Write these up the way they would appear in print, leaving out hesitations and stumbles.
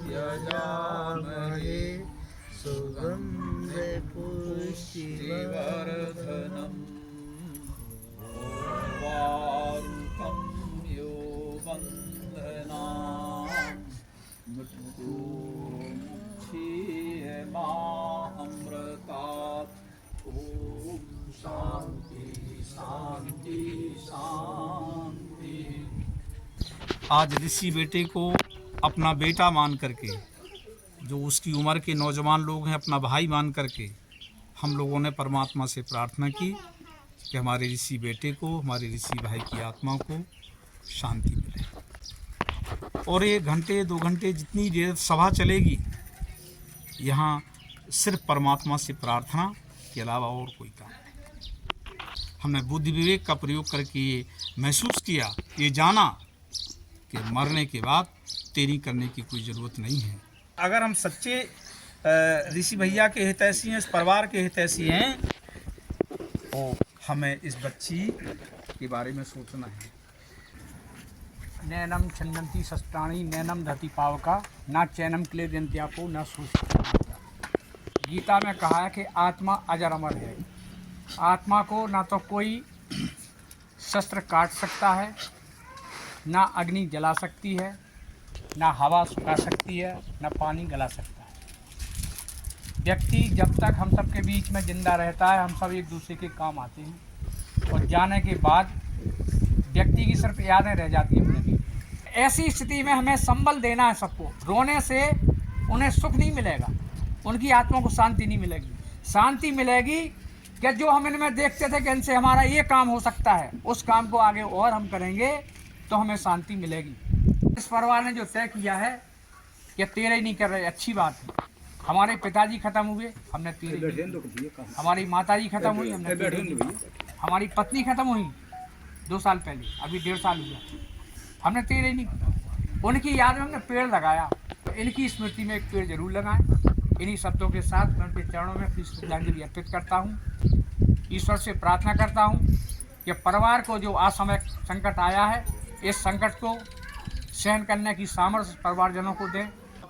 यजामहे सुगन्धे पुष्टिवर्धनम् उर्वारुकं यो वन्दनात् मृत्युमुक्षीयमामृतात्। ॐ शान्ति शान्ति शान्ति। आज ऋषि बेटे को अपना बेटा मान करके, जो उसकी उम्र के नौजवान लोग हैं, अपना भाई मान करके हम लोगों ने परमात्मा से प्रार्थना की कि हमारे ऋषि बेटे को, हमारे ऋषि भाई की आत्मा को शांति मिले। और 1 घंटे 2 घंटे जितनी देर सभा चलेगी, यहाँ सिर्फ परमात्मा से प्रार्थना के अलावा और कोई काम नहीं। हमने बुद्धि विवेक का प्रयोग करके ये महसूस किया, ये जाना कि मरने के बाद तेरी करने की कोई ज़रूरत नहीं है। अगर हम सच्चे ऋषि भैया के हितैषी हैं, इस परिवार के हितैषी हैं, तो हमें इस बच्ची के बारे में सोचना है। नैनम छंदंती शस्त्राणी नैनम धति पावका ना चैनम क्लेदंत्यापो न सूचना। गीता में कहा है कि आत्मा अजर अमर है। आत्मा को ना तो कोई शस्त्र काट सकता है, ना अग्नि जला सकती है, ना हवा सुखा सकती है, ना पानी गला सकता है। व्यक्ति जब तक हम सब के बीच में जिंदा रहता है, हम सब एक दूसरे के काम आते हैं, और जाने के बाद व्यक्ति की सिर्फ यादें रह जाती हैं अपने बीच। ऐसी स्थिति में हमें संबल देना है सबको। रोने से उन्हें सुख नहीं मिलेगा, उनकी आत्मा को शांति नहीं मिलेगी। शांति मिलेगी कि जो हम इनमें देखते थे कि इनसे हमारा ये काम हो सकता है, उस काम को आगे और हम करेंगे तो हमें शांति मिलेगी। इस परिवार ने जो तय किया है कि तेरे ही नहीं कर रहे, अच्छी बात है। हमारे पिताजी खत्म हुए, हमने तेरे। हमारी माताजी खत्म हुई, हमने तेरे। हमारी पत्नी खत्म हुई 2 साल पहले, अभी 1.5 साल हुआ, हमने तेरे नहीं। उनकी याद में हमने पेड़ लगाया, तो इनकी स्मृति में एक पेड़ जरूर लगाएं। इन्हीं शब्दों के साथ मैं उनके चरणों में अपनी श्रद्धांजलि अर्पित करता हूँ। ईश्वर से प्रार्थना करता हूँ कि परिवार को जो असमय संकट आया है, इस संकट को सहन करने की सामर्थ्य परिवारजनों को दें।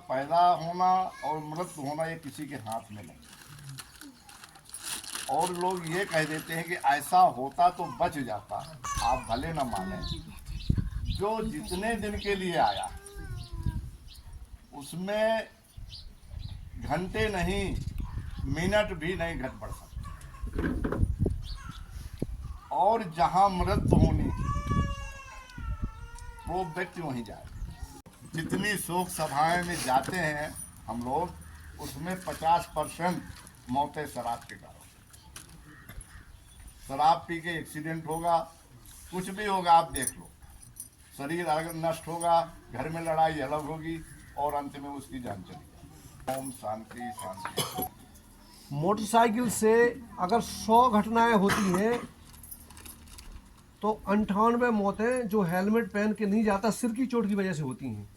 पैदा होना और मृत्यु होना ये किसी के हाथ में नहीं। और लोग ये कह देते हैं कि ऐसा होता तो बच जाता। आप भले न माने, जो जितने दिन के लिए आया उसमें घंटे नहीं, मिनट भी नहीं घट बढ़ सकते। और जहां मृत्यु होनी, वो व्यक्ति वहीं जाए। जितनी शोक सभाएं में जाते हैं हम लोग, उसमें 50% मौतें शराब के कारण। शराब पी के एक्सीडेंट होगा, कुछ भी होगा, आप देख लो। शरीर नष्ट होगा, घर में लड़ाई अलग होगी, और अंत में उसकी जान चली जाए। ओम शांति शांति। मोटरसाइकिल से अगर 100 घटनाएं होती हैं तो 98 मौतें जो हेलमेट पहन के नहीं जाता, सिर की चोट की वजह से होती हैं।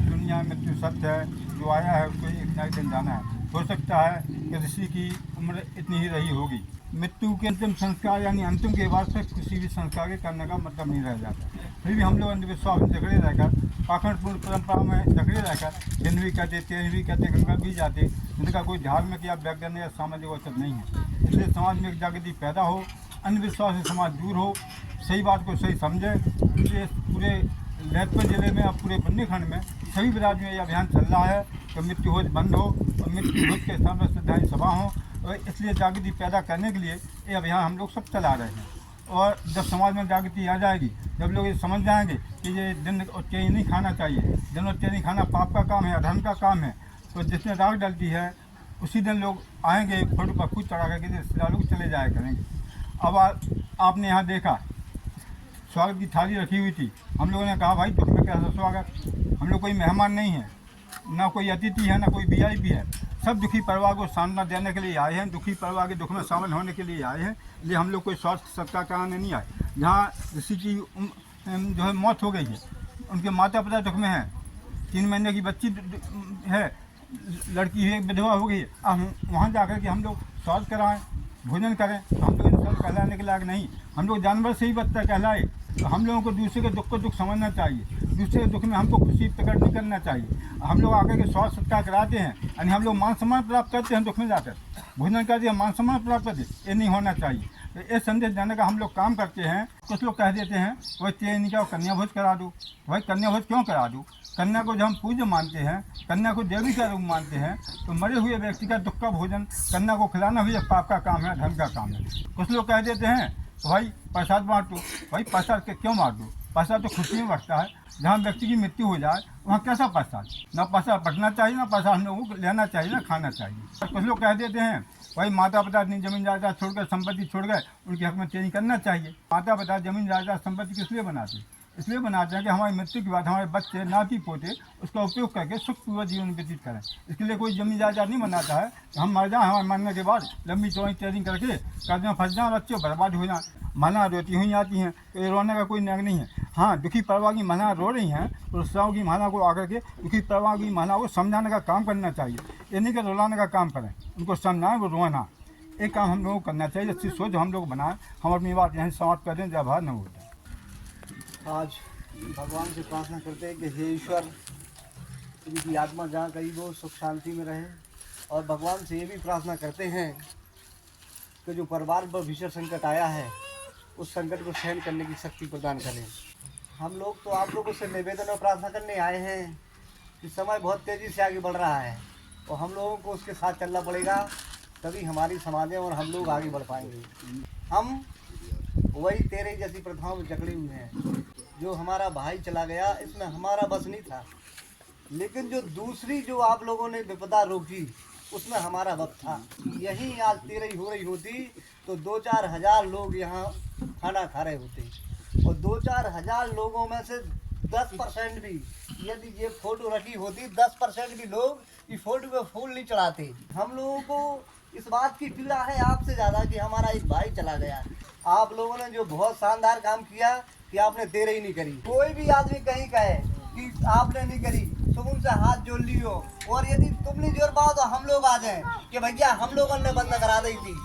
दुनिया में मृत्यु सत्य है, जो आया है उसको एक ना एक दिन जाना है। हो सकता है कि ऋषि की उम्र इतनी ही रही होगी। मृत्यु के अंतिम संस्कार यानी अंतिम के बाद से किसी भी संस्कार के करने का मतलब नहीं रह जाता। फिर भी हम लोग अंधविश्वास में जकड़े रहकर, पाखंडपूर्ण परंपरा में जकड़े रहकर, दिन भी कहते, तेज भी कहते, गंगा भी जाते, जिनका कोई धार्मिक या वैज्ञानिक या सामाजिक औचित्य नहीं है। इसलिए समाज में एक जागृति पैदा हो, अंधविश्वास से समाज दूर हो, सही बात को सही समझे। इसलिए पूरे ललितपुर जिले में और पूरे बुंदेलखंड में सभी ब्राज में ये अभियान चल रहा है कि मृत्यु होज बंद हो और मृत्यु होज के स्थान पर श्रद्धांजलि सभा हो। और इसलिए जागृति पैदा करने के लिए ये अभियान हम लोग सब चला रहे हैं। और जब समाज में जागृति आ जाएगी, जब लोग ये समझ जाएंगे कि ये दिन और चीनी नहीं खाना चाहिए, दिन और चीनी खाना पाप का काम है, अधर्म का काम है, तो जिसमें राख डलती है उसी दिन लोग आएंगे, फोटो पर खुद चढ़ा करके रिश्तेदार लोग चले जाया करेंगे। अब आपने यहाँ देखा स्वागत की थाली रखी हुई थी, हम लोगों ने कहा भाई दुख में कैसा स्वागत, हम लोग कोई मेहमान नहीं है, ना कोई अतिथि है, ना कोई वीआईपी है। सब दुखी परिवार को सांत्वना देने के लिए आए हैं, दुखी परिवार के दुख में शामिल होने के लिए आए हैं। इसलिए हम लोग कोई स्वार्थ सत्कार कराने नहीं आए। जहाँ ऋषि की जो है मौत हो गई है, उनके माता पिता दुख में हैं, 3 महीने की बच्ची है, लड़की है, विधवा हो गई है। अब वहाँ जाकर के हम लोग स्वागत कराएँ, भोजन करें, तो हम लोग इंसान कहलाने के लायक नहीं। हम लोग जानवर से ही बच्चा कहलाए, तो हम लोगों को दूसरे के दुख को दुख समझना चाहिए, दूसरे के दुख में हमको खुशी प्रकट नहीं करना चाहिए। हम लोग आगे के स्वास्थ्य सत्कार कराते हैं यानी हम लोग मान सम्मान प्राप्त करते हैं, दुख में जाकर भोजन करते हैं, मान सम्मान प्राप्त करते हैं, ये नहीं होना चाहिए। तो ये संदेश देने का हम लोग काम करते हैं। कुछ लोग कह देते हैं भाई तेल नहीं क्या कन्या भोज करा दूँ, भाई कन्या भोज क्यों करा दूँ? कन्या को जब हम पूज्य मानते हैं, कन्या को देवी का रूप मानते हैं, तो मरे हुए व्यक्ति का दुख का भोजन कन्या को खिलाना भी एक पाप का काम है, धर्म का काम है। कुछ लोग कह देते हैं तो भाई प्रसाद बांट दो, भाई प्रसाद के क्यों बांट दो? प्रसाद तो खुशी में बढ़ता है। जहाँ व्यक्ति की मृत्यु हो जाए वहाँ कैसा प्रसाद? ना प्रसाद बटना चाहिए, ना प्रसाद हम लोगों को लेना चाहिए, ना खाना चाहिए। कुछ लोग कह देते हैं भाई माता पिता अपनी जमीन जायदाद छोड़ गए, संपत्ति छोड़ गए, उनके हक में चेंज करना चाहिए। माता पिता जमीन जायदाद संपत्ति किस लिए बनाते हैं? इसलिए बनाते हैं कि हमारी मृत्यु के बाद हमारे बच्चे नाती पोते उसका उपयोग करके सुखपूर्वक जीवन व्यतीत करें। इसके लिए कोई जमीन जायदाद नहीं बनाता है हम मर जाएँ, हमारे मरने के बाद लंबी चौड़ी ट्रेनिंग करके कर्ज में फंस जाएँ और बच्चे बर्बाद हो जाएँ। महिला रोती हुई आती हैं, तो ये रोने का कोई नग नहीं है। हाँ, दुखी परिवार की महिला रो रही हैं तो रुस्साओं की महिला को आकर के दुखी परिवार की महिला को समझाने का काम करना चाहिए। ये नहीं कि रुलाने का काम करें, उनको समझाएं, वो रोना। एक काम हम लोगों को करना चाहिए, अच्छी सोच हम लोग बनाएं। हम अपनी बात यहीं समाप्त कर दें, जब बाहर न होता। आज भगवान से प्रार्थना करते हैं कि हे ईश्वर, इनकी आत्मा जहाँ कहीं वो सुख शांति में रहे, और भगवान से ये भी प्रार्थना करते हैं कि जो परिवार पर भीषण संकट आया है उस संकट को सहन करने की शक्ति प्रदान करें। हम लोग तो आप लोगों से निवेदन और प्रार्थना करने आए हैं कि समय बहुत तेज़ी से आगे बढ़ रहा है और हम लोगों को उसके साथ चलना पड़ेगा, तभी हमारी समाजें और हम लोग आगे बढ़ पाएंगे। हम वही तेरे जैसी प्रथाओं में जकड़े हुए हैं। जो हमारा भाई चला गया इसमें हमारा बस नहीं था, लेकिन जो दूसरी जो आप लोगों ने विपदा रोकी उसमें हमारा वक्त था। यही आज तेरही हो रही होती तो 2-4 हज़ार लोग यहाँ खाना खा रहे होते, और 2-4 हज़ार लोगों में से 10% भी यदि ये फोटो रखी होती, 10% भी लोग इस फोटो पे फूल नहीं चढ़ाते। हम लोगों को इस बात की पीड़ा है आपसे ज़्यादा कि हमारा एक भाई चला गया। आप लोगों ने जो बहुत शानदार काम किया कि आपने तेरही नहीं करी। कोई भी आदमी कहीं कहे कि आपने नहीं करी, तुम उनसे हाथ जोड़ लियो, और यदि तुम नहीं जोड़ पाओ तो हम लोग आ जाएं कि भैया हम लोगों ने बंद करा दी थी।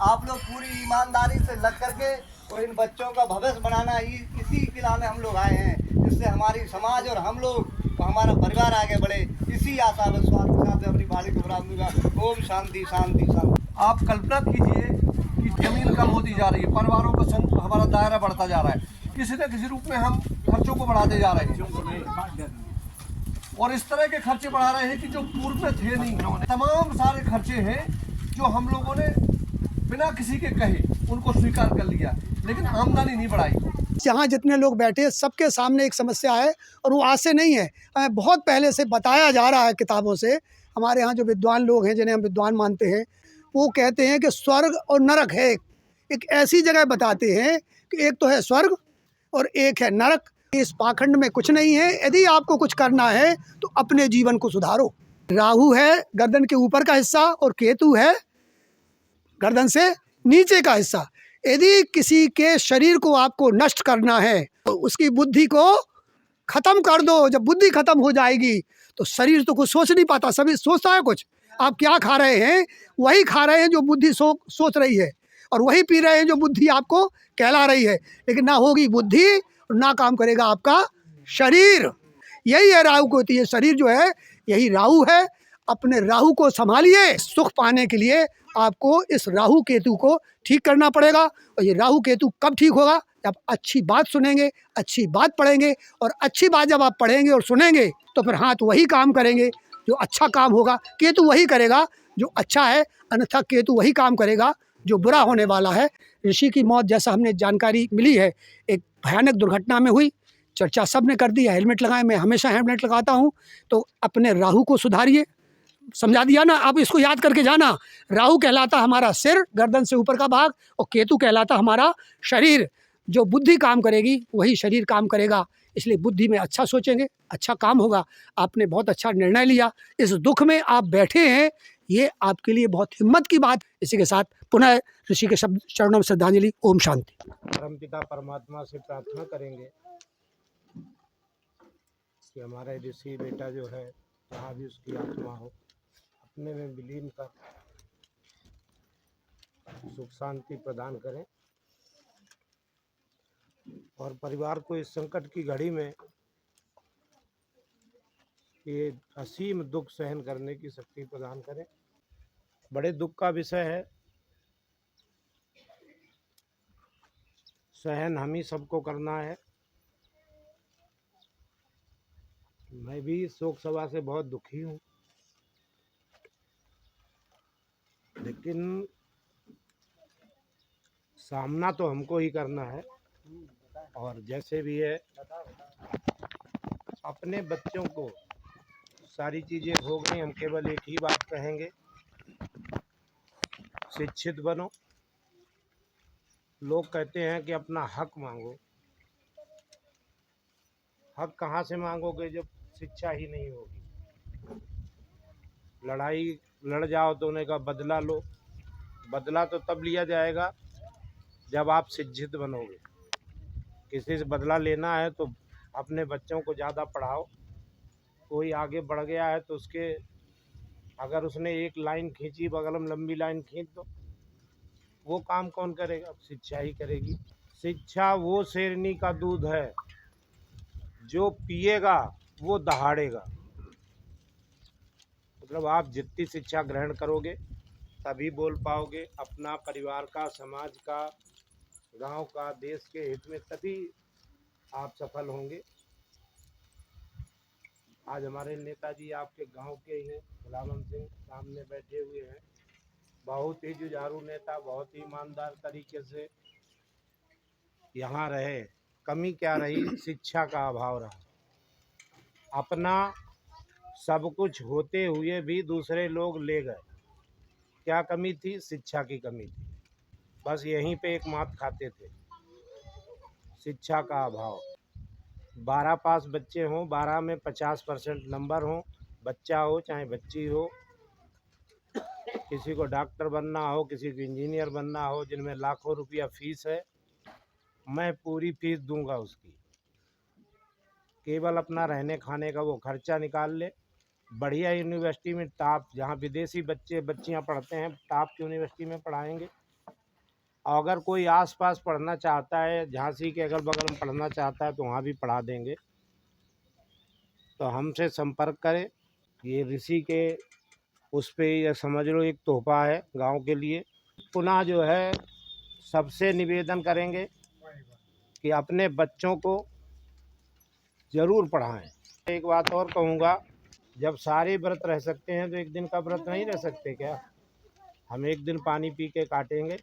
आप लोग पूरी ईमानदारी से लग करके और इन बच्चों का भविष्य बनाना इसी के लाने हम लोग आए हैं, जिससे हमारी समाज और हम लोग हमारा परिवार आगे बढ़े। इसी आशा विश्वास के साथ अपनी बाणी को विराम दूंगा। ओम शांति शांति शांति। आप कल्पना कीजिए कि जमीन कम होती जा रही है, परिवारों का हमारा दायरा बढ़ता जा रहा है, किसी न किसी रूप में हम खर्चों को बढ़ाते जा रहे हैं, और इस तरह के खर्चे बढ़ा रहे हैं कि जो पूर्व में थे नहीं। तमाम सारे खर्चे हैं जो हम लोगों ने बिना किसी के कहे उनको स्वीकार कर लिया, लेकिन आमदनी नहीं बढ़ाई। यहाँ जितने लोग बैठे सबके सामने एक समस्या है, और वो आज से नहीं है, हमें बहुत पहले से बताया जा रहा है किताबों से। हमारे यहाँ जो विद्वान लोग हैं, जिन्हें हम विद्वान मानते हैं, वो कहते हैं कि स्वर्ग और नरक है। एक ऐसी जगह बताते हैं कि एक तो है स्वर्ग और एक है नरक। इस पाखंड में कुछ नहीं है। यदि आपको कुछ करना है तो अपने जीवन को सुधारो। राहु है गर्दन के ऊपर का हिस्सा और केतु है गर्दन से नीचे का हिस्सा। यदि किसी के शरीर को आपको नष्ट करना है तो उसकी बुद्धि को ख़त्म कर दो। जब बुद्धि ख़त्म हो जाएगी तो शरीर तो कुछ सोच नहीं पाता, सभी सोचता है कुछ। आप क्या खा रहे हैं वही खा रहे हैं जो बुद्धि सोच रही है, और वही पी रहे हैं जो बुद्धि आपको कहला रही है, लेकिन ना होगी बुद्धि और ना काम करेगा आपका शरीर। यही है राहु को। ये शरीर जो है यही राहु है। अपने राहु को संभालिए। सुख पाने के लिए आपको इस राहु केतु को ठीक करना पड़ेगा। और ये राहु केतु कब ठीक होगा? जब अच्छी बात सुनेंगे, अच्छी बात पढ़ेंगे, और अच्छी बात जब आप पढ़ेंगे और सुनेंगे तो फिर हाथ वही काम करेंगे जो अच्छा काम होगा। केतु वही करेगा जो अच्छा है, अन्यथा केतु वही काम करेगा जो बुरा होने वाला है। ऋषि की मौत जैसा हमने जानकारी मिली है, एक भयानक दुर्घटना में हुई। चर्चा सब ने कर दी है, हेलमेट लगाएं। मैं हमेशा हेलमेट लगाता हूँ। तो अपने राहु को सुधारिए। समझा दिया ना? आप इसको याद करके जाना। राहु कहलाता हमारा सिर, गर्दन से ऊपर का भाग, और केतु कहलाता हमारा शरीर। जो बुद्धि काम करेगी वही शरीर काम करेगा। इसलिए बुद्धि में अच्छा सोचेंगे, अच्छा काम होगा। आपने बहुत अच्छा निर्णय लिया। इस दुख में आप बैठे हैं, ये आपके लिए बहुत हिम्मत की बात। इसी के साथ पुनः ऋषि के शब्द चरणों में श्रद्धांजलि। ओम शांति। परमपिता परमात्मा से प्रार्थना करेंगे कि हमारा ऋषि बेटा जो है, जहाँ भी उसकी आत्मा हो, अपने में विलीन कर सुख शांति प्रदान करें। और परिवार को इस संकट की घड़ी में ये असीम दुख सहन करने की शक्ति प्रदान करें। बड़े दुख का विषय है, सहन हम ही सबको करना है। मैं भी शोक सभा से बहुत दुखी हूँ, लेकिन सामना तो हमको ही करना है। और जैसे भी है, अपने बच्चों को सारी चीज़ें हो गई, हम केवल एक ही बात कहेंगे, शिक्षित बनो। लोग कहते हैं कि अपना हक मांगो। हक कहाँ से मांगोगे जब शिक्षा ही नहीं होगी। लड़ाई लड़ जाओ तो उन्हें का बदला लो। बदला तो तब लिया जाएगा जब आप शिक्षित बनोगे। किसी से बदला लेना है तो अपने बच्चों को ज़्यादा पढ़ाओ। कोई आगे बढ़ गया है तो उसके, अगर उसने एक लाइन खींची, बगल में लंबी लाइन खींच दो। वो काम कौन करेगा? शिक्षा ही करेगी। शिक्षा वो शेरनी का दूध है, जो पिएगा वो दहाड़ेगा। मतलब आप जितनी शिक्षा ग्रहण करोगे तभी बोल पाओगे। अपना, परिवार का, समाज का, गांव का, देश के हित में तभी आप सफल होंगे। आज हमारे नेताजी आपके गांव के ही हैं, गुलाम सिंह सामने बैठे हुए हैं। बहुत ही जुझारू नेता, बहुत ही ईमानदार तरीके से यहाँ रहे। कमी क्या रही? शिक्षा का अभाव रहा। अपना सब कुछ होते हुए भी दूसरे लोग ले गए। क्या कमी थी? शिक्षा की कमी थी। बस यहीं पे एक मात खाते थे, शिक्षा का अभाव। 12 पास बच्चे हों, 12 में 50% नंबर हों, बच्चा हो चाहे बच्ची हो, किसी को डॉक्टर बनना हो, किसी को इंजीनियर बनना हो, जिनमें लाखों रुपया फीस है, मैं पूरी फीस दूंगा उसकी। केवल अपना रहने खाने का वो खर्चा निकाल ले। बढ़िया यूनिवर्सिटी में, टॉप, जहाँ विदेशी बच्चे बच्चियाँ पढ़ते हैं, टॉप की यूनिवर्सिटी में पढ़ाएंगे। अगर कोई आसपास पढ़ना चाहता है, झांसी के अगल बगल में पढ़ना चाहता है, तो वहाँ भी पढ़ा देंगे। तो हमसे संपर्क करें। ये ऋषि के उस पे ये समझ लो एक तोहफा है गांव के लिए। पुनः जो है, सबसे निवेदन करेंगे कि अपने बच्चों को ज़रूर पढ़ाएं। एक बात और कहूँगा, जब सारे व्रत रह सकते हैं तो एक दिन का व्रत नहीं रह सकते क्या? हम एक दिन पानी पी के काटेंगे,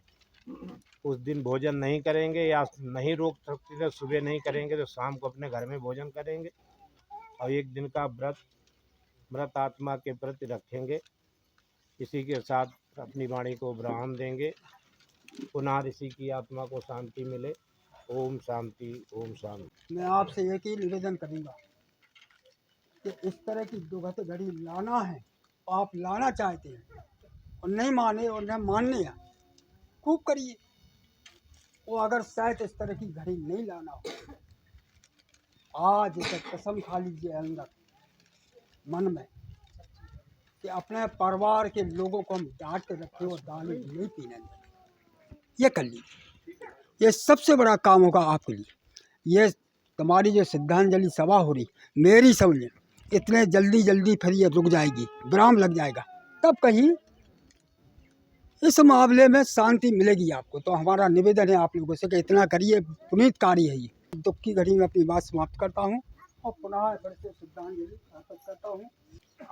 उस दिन भोजन नहीं करेंगे, या नहीं रोक सकते तो सुबह नहीं करेंगे तो शाम को अपने घर में भोजन करेंगे। और एक दिन का व्रत आत्मा के प्रति रखेंगे। इसी के साथ अपनी वाणी को विराम देंगे। पुनः ऋषि की आत्मा को शांति मिले। ओम शांति, ओम शांति। मैं आपसे एक ही निवेदन करूंगा कि इस तरह की दुर्गत घड़ी लाना है, आप लाना चाहते हैं और नहीं माने और न मानने हैं, खूब करिए। वो अगर शायद इस तरह की घड़ी नहीं लाना हो, आज इसे कसम खा लीजिए अंदर मन में कि अपने परिवार के लोगों को हम डांट के रखें और दारू नहीं पीने दें। ये कर लीजिए, ये सबसे बड़ा काम होगा आपके लिए। ये तुम्हारी जो श्रद्धांजलि सभा हो रही, मेरी समझ इतने जल्दी फिर ये रुक जाएगी, विराम लग जाएगा, तब कहीं इस मामले में शांति मिलेगी आपको। तो हमारा निवेदन है आप लोगों से कि इतना करिए, पुनीत कार्य है ये। दुख की घड़ी में अपनी बात समाप्त करता हूँ और पुनः फिर से श्रद्धांजलि अर्पित करता हूँ।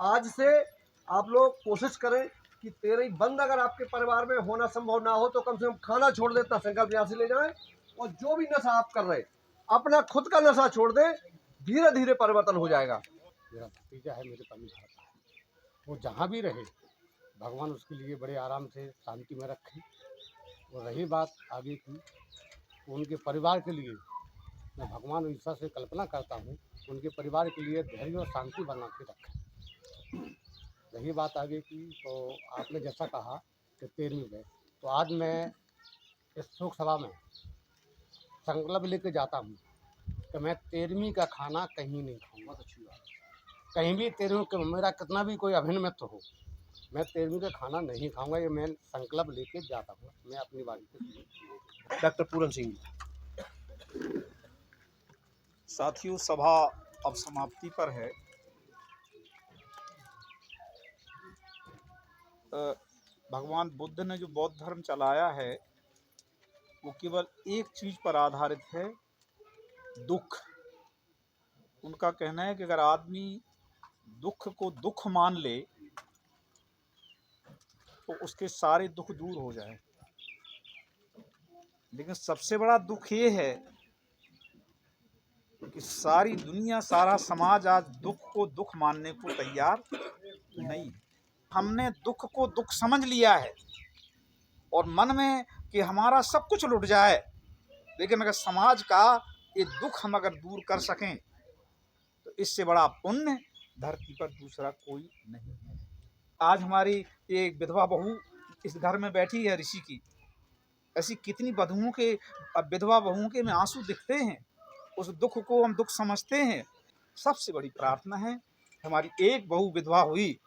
आज से आप लोग कोशिश करें कि तेरह बंद अगर आपके परिवार में होना संभव ना हो तो कम से कम खाना छोड़ दे, इतना संकल्प यहाँ से ले जाएं। और जो भी नशा आप कर रहे, अपना खुद का नशा छोड़ दे, धीरे धीरे परिवर्तन हो जाएगा। मेरा भतीजा है, मेरे पति भाई, वो जहाँ भी रहे भगवान उसके लिए बड़े आराम से शांति में रखे। और रही बात आगे की, उनके परिवार के लिए मैं भगवान ईश्वर से कल्पना करता हूँ, उनके परिवार के लिए धैर्य और शांति बना के रखें। रही बात आगे की, तो आपने जैसा कहा कि 13वीं में, तो आज मैं इस शोक सभा में संकल्प लेके जाता हूँ कि मैं 13वीं का खाना कहीं नहीं खाऊंगा। तो अच्छी बात, कहीं भी 13वीं का मेरा कितना भी कोई अभिन्न मित्र हो, मैं 13वीं का खाना नहीं खाऊंगा। ये मैं संकल्प लेके जाता हूँ। मैं अपनी बारी पे डॉक्टर पूरन सिंह। साथियों, सभा अब समाप्ति पर है। भगवान बुद्ध ने जो बौद्ध धर्म चलाया है वो केवल एक चीज पर आधारित है, दुख। उनका कहना है कि अगर आदमी दुख को दुख मान ले तो उसके सारे दुख दूर हो जाए। लेकिन सबसे बड़ा दुख ये है कि सारी दुनिया, सारा समाज आज दुख को दुख मानने को तैयार नहीं है। हमने दुख को दुख समझ लिया है और मन में कि हमारा सब कुछ लुट जाए, लेकिन अगर समाज का ये दुख हम अगर दूर कर सकें तो इससे बड़ा पुण्य धरती पर दूसरा कोई नहीं है। आज हमारी एक विधवा बहू इस घर में बैठी है ऋषि की। ऐसी कितनी बधुओं के, विधवा बहुओं के में आंसू दिखते हैं, उस दुख को हम दुख समझते हैं। सबसे बड़ी प्रार्थना है हमारी एक बहू विधवा हुई।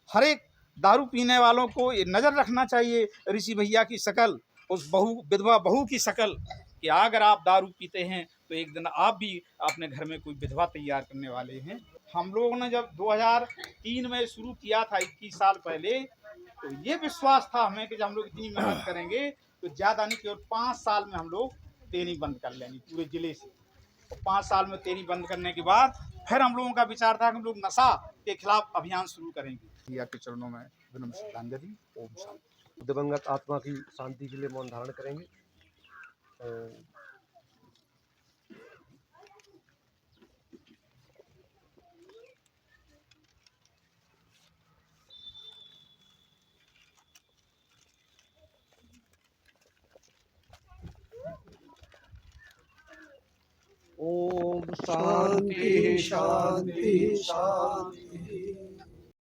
हर एक दारू पीने वालों को ये नज़र रखना चाहिए ऋषि भैया की शकल, उस बहू, विधवा बहू की शकल, कि अगर आप दारू पीते हैं तो एक दिन आप भी अपने घर में कोई विधवा तैयार करने वाले हैं। हम लोगों ने जब 2003 में शुरू किया था, 21 साल पहले, तो ये विश्वास था हमें कि जब हम लोग इतनी मेहनत करेंगे तो ज़्यादा नहीं, केवल 5 साल में हम लोग तेरी बंद कर लेंगे पूरे ज़िले से। तो 5 साल में तेरी बंद करने के बाद फिर हम लोगों का विचार था कि हम लोग नशा के खिलाफ अभियान शुरू करेंगे। भैया के चरणों में विनम्र श्रद्धांजलि। ओम शांति। दिवंगत आत्मा की शांति के लिए मौन धारण करेंगे। ओम शांति शांति शांति।